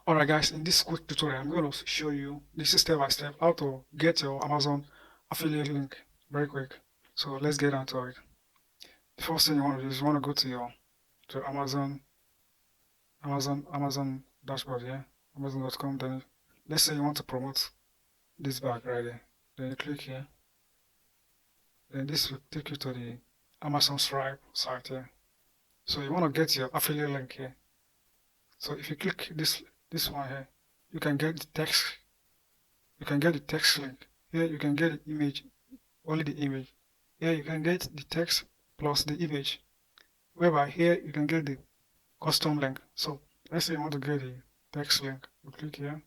Alright guys, in this quick tutorial, I'm going to show you this is step by step how to get your Amazon affiliate link very quick. So let's get onto it. The first thing you want to do is you want to go to your Amazon dashboard here, Amazon.com. Then let's say you want to promote this bag right there. Then you click here. Then this will take you to the Amazon Stripe site here. So you want to get your affiliate link here. So if you click this one here, you can get the text. You can get the text link. Here you can get the image, only the image. Here you can get the text plus the image. Whereby here you can get the custom link. So let's say you want to get the text link. You click here.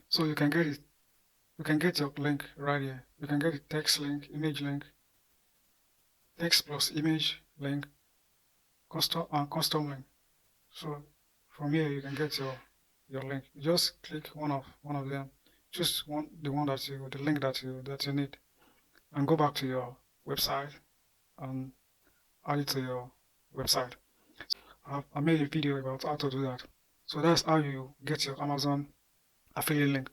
So you can get it. You can get your link right here. You can get the text link, image link, text plus image link, custom link. So from here you can get your link. You just click one of them. Choose the link that you need, and go back to your website and add it to your website. I made a video about how to do that. So that's how you get your Amazon affiliate link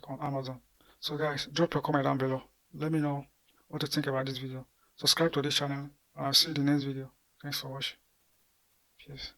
on Amazon. So guys, drop your comment down below. Let me know what you think about this video. Subscribe to this channel and I'll see you in the next video. Thanks for watching. Peace.